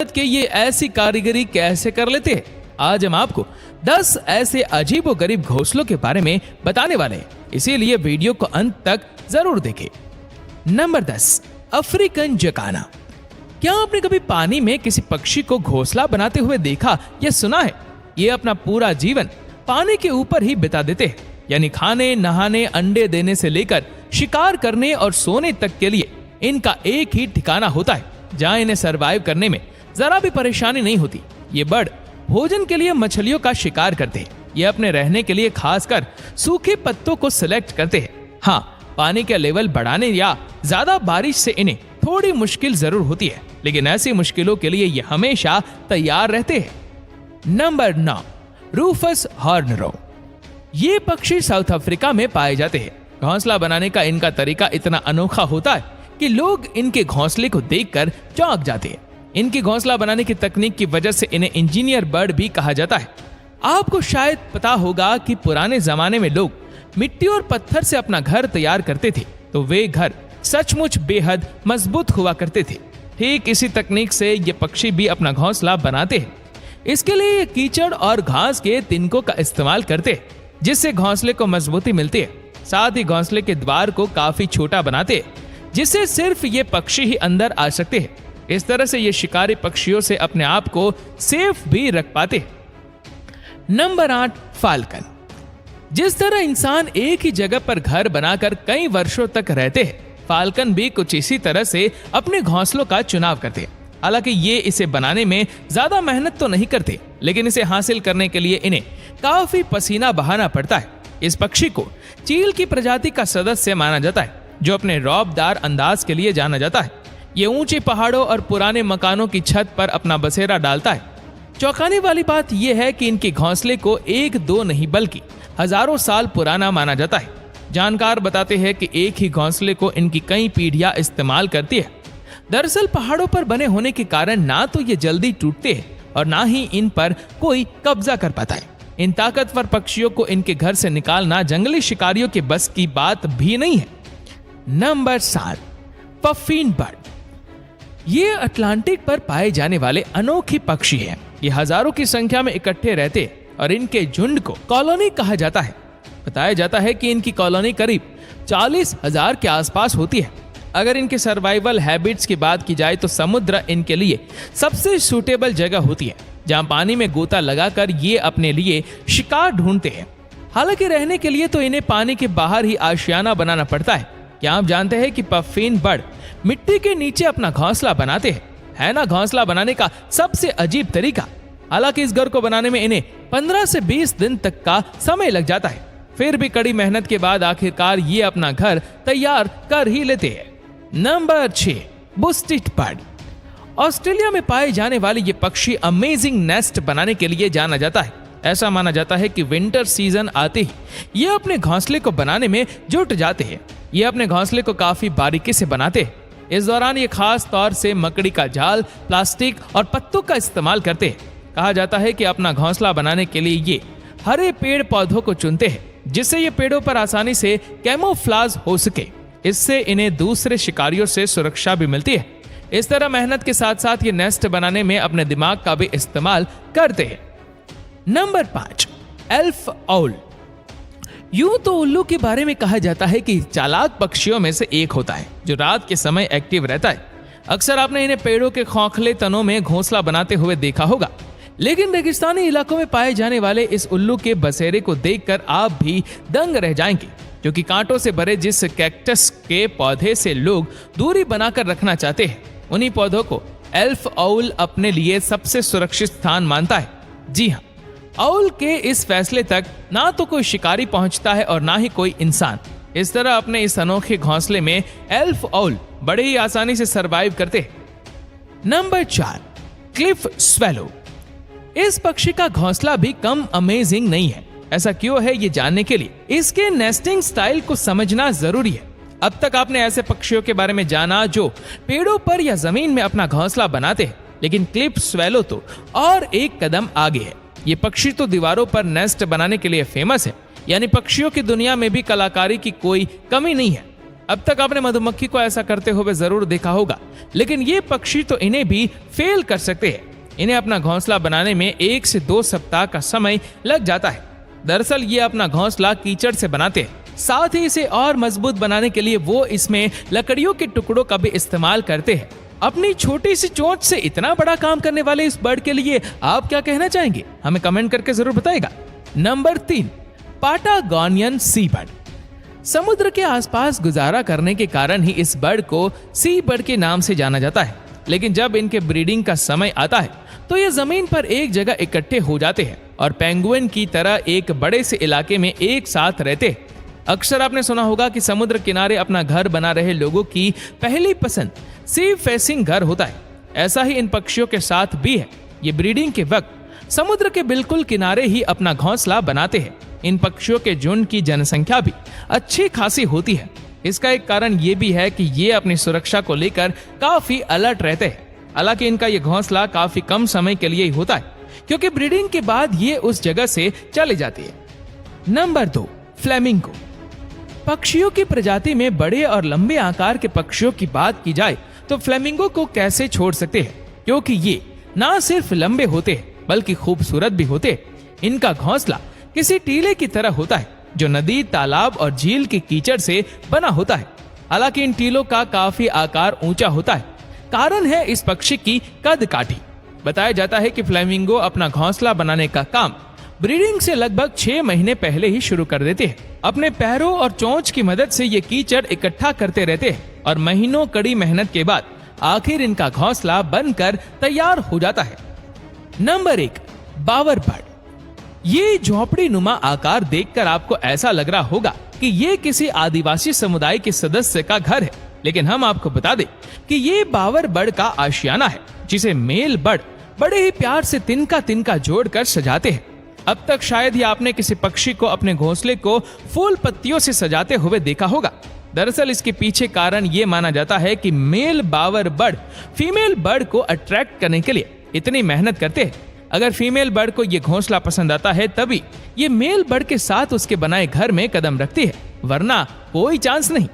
के ये ऐसी कारीगरी कैसे कर लेते हैं। आज हम आपको 10 ऐसे अजीबोगरीब घोंसलों के बारे में बताने वाले हैं, इसीलिए वीडियो को अंत तक जरूर देखें। Number 10, African जकाना। क्या आपने कभी पानी में किसी पक्षी को घोंसला बनाते हुए देखा या सुना है? ये अपना पूरा जीवन पानी के ऊपर ही बिता देते हैं, यानी खाने, नहाने, अंडे देने से लेकर शिकार करने और सोने तक के लिए इनका एक ही ठिकाना होता है, जहां इन्हें सरवाइव करने में जरा भी परेशानी नहीं होती। ये बर्ड भोजन के लिए मछलियों का शिकार करते हैं। ये अपने रहने के लिए खासकर सूखे पत्तों को सिलेक्ट करते हैं। हाँ, पानी का लेवल बढ़ाने या ज्यादा बारिश से इन्हें थोड़ी मुश्किल जरूर होती है, लेकिन ऐसी मुश्किलों के लिए ये हमेशा तैयार रहते हैं। नंबर 9, रूफस हॉर्न रो। ये पक्षी साउथ अफ्रीका में पाए जाते हैं। घोंसला बनाने का इनका तरीका इतना अनोखा होता है कि लोग इनके घोंसले को देखकर चौंक जाते हैं। इनकी घोंसला बनाने की तकनीक की वजह से इन्हें इंजीनियर बर्ड भी कहा जाता है। आपको शायद पता होगा कि पुराने जमाने में लोग मिट्टी और पत्थर से अपना घर तैयार करते थे, तो वे घर सचमुच बेहद मजबूत हुआ करते थे। ठीक इसी तकनीक से ये पक्षी भी अपना घोंसला बनाते हैं। इसके लिए ये कीचड़ और घास के तिनकों का इस्तेमाल करते हैं, जिससे घोंसले को मजबूती मिलती है। साथ ही घोंसले के द्वार को काफी छोटा बनाते हैं, जिससे सिर्फ ये पक्षी ही अंदर आ सकते हैं। इस तरह से ये शिकारी पक्षियों से अपने आप को सेफ भी रख पाते हैं। Number 8, falcon. जिस तरह इंसान एक ही जगह पर घर बनाकर कई वर्षों तक रहते हैं, फाल्कन भी कुछ इसी तरह से अपने घोंसलों का चुनाव करते हैं। हालांकि ये इसे बनाने में ज्यादा मेहनत तो नहीं करते, लेकिन इसे हासिल करने के लिए इन्हें काफी पसीना बहाना पड़ता है। इस पक्षी को चील की प्रजाति का सदस्य माना जाता है, जो अपने रौबदार अंदाज के लिए जाना जाता है। ये ऊंचे पहाड़ों और पुराने मकानों की छत पर अपना बसेरा डालता है। चौंकाने वाली बात यह है कि इनके घोंसले को 1-2 नहीं बल्कि हजारों साल पुराना माना जाता है। जानकार बताते हैं कि एक ही घोंसले को इनकी कई पीढ़ियां इस्तेमाल करती है। दरअसल पहाड़ों पर बने होने के कारण ना तो ये जल्दी टूटते हैं और ना ही इन पर कोई कब्जा कर पाता है। इन ताकतवर पक्षियों को इनके घर से निकालना जंगली शिकारियों के बस की बात भी नहीं है। Number 7, puffin bird. ये अटलांटिक पर पाए जाने वाले अनोखे पक्षी हैं। ये हजारों की संख्या में इकट्ठे रहते हैं और इनके झुंड को कॉलोनी कहा जाता है। बताया जाता है कि इनकी कॉलोनी करीब 40,000 के आसपास होती है। अगर इनके सर्वाइवल हैबिट्स की बात की जाए तो समुद्र इनके लिए सबसे सूटेबल जगह होती है, जहां पानी में गोता लगाकर ये अपने लिए शिकार ढूंढते हैं। हालांकि रहने के लिए तो इन्हें पानी के बाहर ही आशियाना बनाना पड़ता है। क्या आप जानते हैं कि पफिन बर्ड मिट्टी के नीचे अपना घोंसला बनाते हैं? है ना घोंसला बनाने का सबसे अजीब तरीका। हालांकि इस घर को बनाने में इन्हें 15 से 20 दिन तक का समय लग जाता है। फिर भी कड़ी मेहनत के बाद आखिरकार ये अपना घर तैयार कर ही लेते हैं। Number 6, बुस्टिट bird. ऑस्ट्रेलिया में पाए जाने वाले ये पक्षी अमेजिंग नेस्ट बनाने के लिए जाना जाता है। ऐसा माना जाता है कि विंटर सीजन आते ही ये अपने घोंसले को बनाने में जुट जाते हैं। ये अपने घोंसले को काफी बारीकी से बनाते हैं। इस दौरान ये खास तौर से मकड़ी का जाल, प्लास्टिक और पत्तों का इस्तेमाल करते हैं। कहा जाता है कि अपना घोंसला बनाने के लिए ये हरे पेड़ पौधों को चुनते हैं, जिससे ये पेड़ों पर आसानी से कैमोफ्लाज हो सके। इससे इन्हें दूसरे शिकारियों से सुरक्षा भी मिलती है। इस तरह मेहनत के साथ साथ ये नेस्ट बनाने में अपने दिमाग का भी इस्तेमाल करते हैं। Number 5, elf owl. यूं तो उल्लू के बारे में कहा जाता है कि चालाक पक्षियों में से एक होता है, जो रात के समय एक्टिव रहता है। अक्सर आपने इन्हें पेड़ों के खोखले तनों में घोंसला बनाते हुए देखा होगा, लेकिन रेगिस्तानी इलाकों में पाए जाने वाले इस उल्लू के बसेरे को देखकर आप भी दंग रह जाएंगे, क्योंकि कांटों से भरे जिस कैक्टस के पौधे से लोग दूरी बनाकर रखना चाहते हैं, उन्हीं पौधों को एल्फ आउल अपने लिए सबसे सुरक्षित स्थान मानता है। जी हाँ, आउल के इस फैसले तक ना तो कोई शिकारी पहुंचता है और ना ही कोई इंसान। इस तरह अपने इस अनोखे घोंसले में एल्फ आउल बड़े ही आसानी से सरवाइव करते हैं। Number 4, Cliff swallow. इस पक्षी का घोंसला भी कम अमेजिंग नहीं है। ऐसा क्यों है, ये जानने के लिए इसके नेस्टिंग स्टाइल को समझना जरूरी है। अब तक आपने ऐसे पक्षियों के बारे में जाना जो पेड़ों पर या जमीन में अपना घोंसला बनाते हैं, लेकिन क्लिफ स्वेलो तो और एक कदम आगे है। ये पक्षी तो दीवारों पर नेस्ट बनाने के लिए फेमस है, यानी पक्षियों की दुनिया में भी कलाकारी की कोई कमी नहीं है। अब तक आपने मधुमक्खी को ऐसा करते हुए जरूर देखा होगा, लेकिन ये पक्षी तो इन्हें भी फेल कर सकते हैं। इन्हें अपना घोंसला बनाने में 1 से 2 सप्ताह का समय लग जाता है। दरअसल ये अपना घोंसला कीचड़ से बनाते हैं। साथ ही इसे और मजबूत बनाने के लिए वो इसमें लकड़ियों के टुकड़ों का भी इस्तेमाल करते हैं। अपनी छोटी सी चोंच से इतना बड़ा काम करने वाले इस बर्ड के लिए आप क्या कहना चाहेंगे? हमें कमेंट करके जरूर बताइएगा। नंबर 3, पाटागोनियन सी बर्ड। समुद्र के आसपास गुजारा करने के कारण ही इस बर्ड को सी बर्ड के नाम से जाना जाता है। लेकिन जब इनके ब्रीडिंग का समय आता है तो ये जमीन पर एक जगह इकट्ठे हो जाते हैं और पेंगुइन की तरह एक बड़े से इलाके में एक साथ रहते हैं। अक्सर आपने सुना होगा कि समुद्र किनारे अपना घर बना रहे लोगों की पहली पसंद सी फेसिंग घर होता है। ऐसा ही इन पक्षियों के साथ भी है। ये ब्रीडिंग के वक्त समुद्र के बिल्कुल किनारे ही अपना घोंसला बनाते हैं। इन पक्षियों के झुंड की जनसंख्या भी अच्छी खासी होती है। इसका एक कारण ये भी है कि ये अपनी सुरक्षा को लेकर काफी अलर्ट रहते हैं। हालांकि इनका ये घोंसला काफी कम समय के लिए ही होता है, क्योंकि ब्रीडिंग के बाद ये उस जगह से चले जाती है। Number 2, flamingo. पक्षियों की प्रजाति में बड़े और लंबे आकार के पक्षियों की बात की जाए तो फ्लेमिंगो को कैसे छोड़ सकते हैं, क्योंकि ये ना सिर्फ लंबे होते हैं बल्कि खूबसूरत भी होते हैं। इनका घोंसला किसी टीले की तरह होता है जो नदी, तालाब और झील के कीचड़ से बना होता है। हालांकि इन टीलों का काफी आकार ऊंचा होता है। कारण है इस पक्षी की कद काठी। बताया जाता है कि फ्लेमिंगो अपना घोंसला बनाने का काम ब्रीडिंग से लगभग 6 महीने पहले ही शुरू कर देते हैं। अपने पैरों और चोंच की मदद से ये कीचड़ इकट्ठा करते रहते हैं और महीनों कड़ी मेहनत के बाद आखिर इनका घोंसला बनकर तैयार हो जाता है। नंबर 1, बावर बर्ड। ये झोपड़ी नुमा आकार देखकर आपको ऐसा लग रहा होगा कि ये किसी आदिवासी समुदाय के सदस्य का घर है, लेकिन हम आपको बता दें कि ये बावर बर्ड का आशियाना है, जिसे मेल बर्ड बड़े ही प्यार से तिनका तिनका जोड़कर सजाते हैं। अब तक शायद ही आपने किसी पक्षी को अपने घोंसले को फूल पत्तियों से सजाते हुए देखा होगा। दरअसल इसके पीछे कारण ये माना जाता है कि मेल बावर बर्ड फीमेल बर्ड को अट्रैक्ट करने के लिए इतनी मेहनत करते हैं। अगर फीमेल बर्ड को ये घोंसला पसंद आता है तभी ये मेल बर्ड के साथ उसके बनाए घर में कदम रखती है, वरना कोई चांस नहीं।